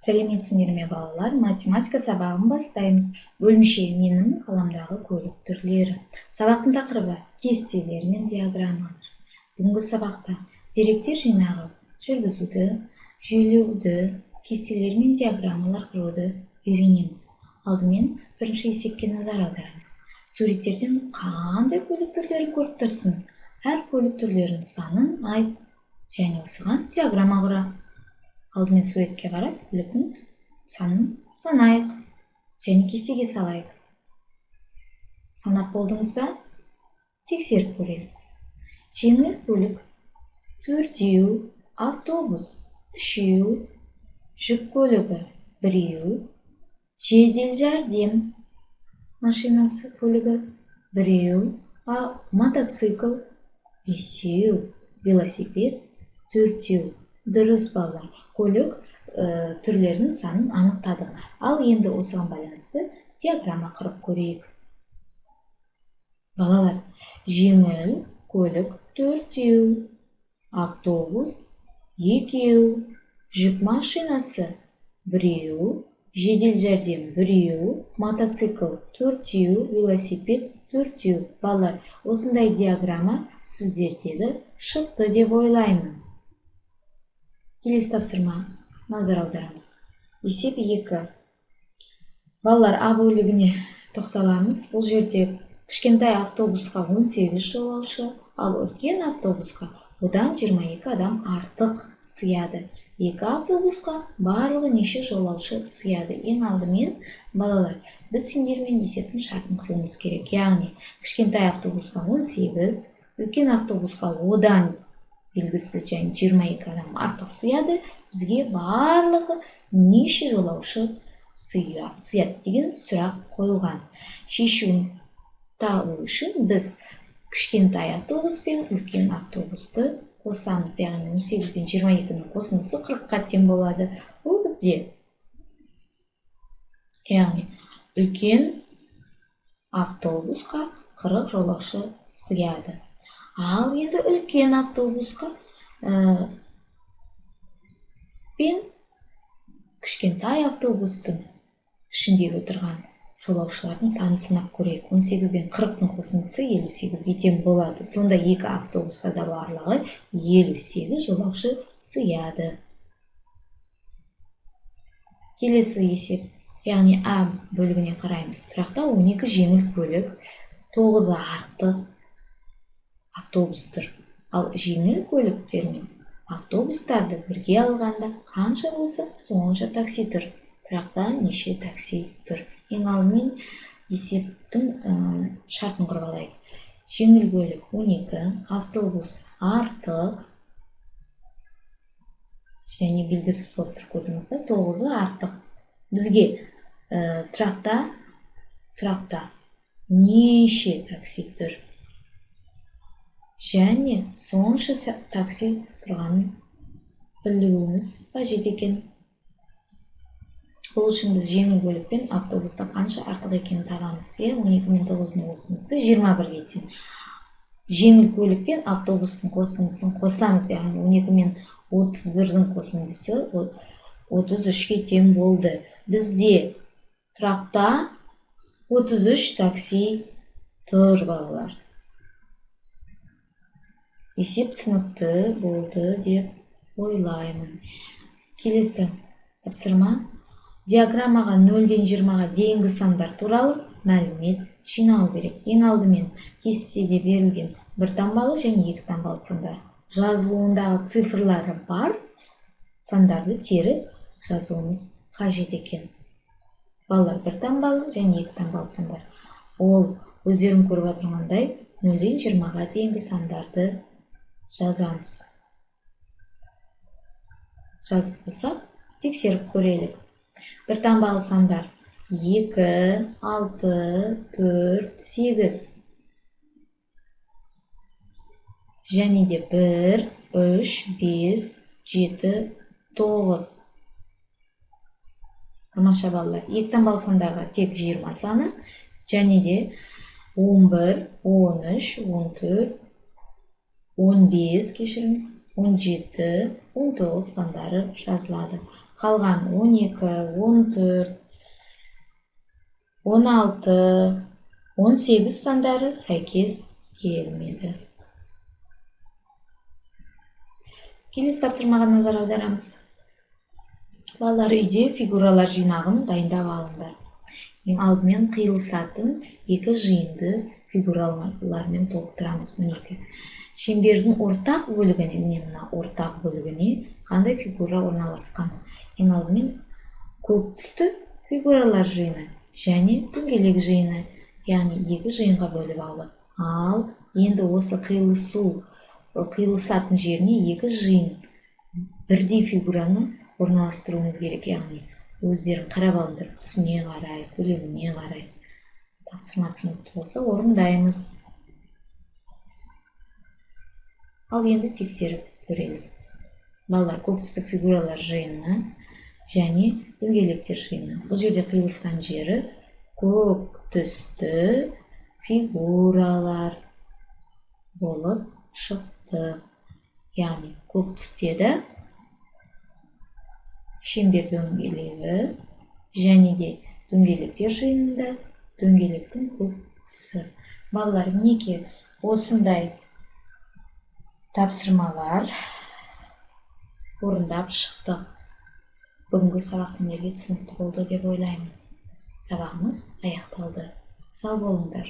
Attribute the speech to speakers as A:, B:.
A: Сәлеметсіңдер ме балалар? Математика сабағын бастаймыз. Бөлімше менің қаламдағы көлік түрлері. Сабақтың тақырыбы кестелер мен диаграммалар. Бүгінгі сабақта деректер жинағы жүргізуді, жүйелеуді, кестелер мен диаграммалар құруды үйренеміз. Алдымен бірінші есепке назар аударамыз. Суреттерден қандай көлік түрлері көріп тұрсың? Әр көлік түрлерінің санын айт, және осыған диаграмма құра. Алдымен суретке қарап, көліктің санын санайық, және кестеге салайық. Санап болдыңыз ба? Тексеріп көрелік. Жеңіл көлік, 4 автобус, 3 жүк көлігі, 1 жедел жәрдем машинасы көлігі, 1 мотоцикл, 5 велосипед, 4 Дұрыс балалар, көлік түрлерінің санын анықтадық. Ал енді осыған байланысты диаграмма құрып көрейік. Балалар, жеңіл көлік 4, автобус 2, жүк машинасы 1, жедел жәрдем 1, мотоцикл 4, велосипед 4. Балалар, осындай диаграмма сіздердегі шықты деп ойлаймын. Келесі тапсырма, назар аударамыз. Есеп 2. Балалар, А бөлігіне тоқталамыз. Бұл жерде кішкентай автобусқа 18 жолаушы, ал үлкен автобусқа одан 22 адам артық сыяды. 2 автобусқа барлығы неше жолаушы сыяды. Ең алдымен, балалар, біз сендермен есептің шартын құруымыз керек. Яғни, кішкентай автобусқа 18, үлкен автобусқа одан белгісіз және 22 адам артық сыяды, бізге барлығы неше жолаушы сыяды деген сұрақ қойылған. Шешуін табу үшін біз кішкентай автобус пен үлкен автобусты қосамыз. Яғни 18 пен 22-ның қосындысы 40-қа тең болады. Бұл бізде. Яғни, үлкен автобусқа 40 жолаушы сыяды. Ал енді үлкен автобусқа пен кішкентай автобустың ішіндегі отырған жолаушылардың санын санап көрейік. 18 пен 40-ның қосындысы 58-ге тең болады. Сонда 2 автобуста да барлығы 58 жолаушы сыяды. Келесі есеп, яғни А бөлігіне қараймыз. Тұрақта 12 жеңіл көлік, 9 артық автобустар. Ал жеңіл көліктер мен автобустарды бірге алғанда қанша болса, сонша такси тұр. Тұрақта неше такси тұр. Ең алдымен есептің шартын құрып алайық. Жеңіл көлік 12, автобус артық, және белгісіз болып тұр, көрдіңіз бе? 9 артық. Бізге тұрақта неше такси тұр? Және сонша такси тұрғанын білуіміз қажет екен. Бұл үшін біз жеңіл көлік пен автобуста қанша артық екенін табамыз. 12 мен 9-ның қосындысы 21-ге тең. Жеңіл көлік пен автобустың қосындысын қосамыз. Яғни 12 мен 31-дің қосындысы 33-ге тең болды. Бізде тұрақта 33 такси тұр, балалар. Есеп түсінікті болды деп ойлаймын. Келесі тапсырма. Диаграммаға 0-ден 20-ға дейінгі сандар туралы мәлімет жинау керек. Ең алдымен кестеде берілген 1 таңбалы және 2 таңбалы сандар. Жазылуындағы цифрлары бар сандарды теріп жазуымыз қажет екен. Балалар, 1 таңбалы және 2 таңбалы сандар. Ол өздерің көріп отырғандай 0-ден 20-ға дейінгі сандарды жазамыз. Жазып болсақ, тексеріп көрелік. 1 таңбалы сандар 2, 6, 4, 8. Және де 1, 3, 5, 7, 9. Тамаша балалар. 2 таңбалы сандарға тек 20 саны, және де 11, 13, 14, 15 кешіріңіз, 17, 19 сандары жазылады. Қалған 12, 14, 16, 18 сандары сәйкес келмеді. Келесі тапсырмаға назар аударамыз. Балалар, үйде фигуралар жинағын дайындап алыңдар. Ең алдымен қиылысатын екі жиынды фигуралармен толықтырамыз. Мінекі. Шеңбердің ортақ бөлігіне, қандай фигура орналасқан? Ең алдымен көк түсті фигуралар жиыны және дөңгелек жиыны, яғни екі жиынға бөліп алдық. Ал енді осы қиылысатын жеріне екі жиын бірдей фигураны орналастыруымыз керек, яғни өздерін қарап алыңдар, түсіне қарай, көлеміне қарай. Тапсырма түсінікті болса орындаймыз. Ал енді тексеріп көрелік. Балалар, көк түсті фигуралар жиыны және дөңгелектер жиыны. Бұл жерде қиылысқан жері көк түсті фигуралар болып шықты. Яғни көк түстеді шеңбер дөңгелегі және де дөңгелектер жиынында дөңгелектің көк түсі. Балалар, мінеки осындай тапсырмалар орындап шықтық. Бүгінгі сабақ сендерге түсінікті болды деп ойлаймын. Сабағымыз аяқталды. Сау болыңдар.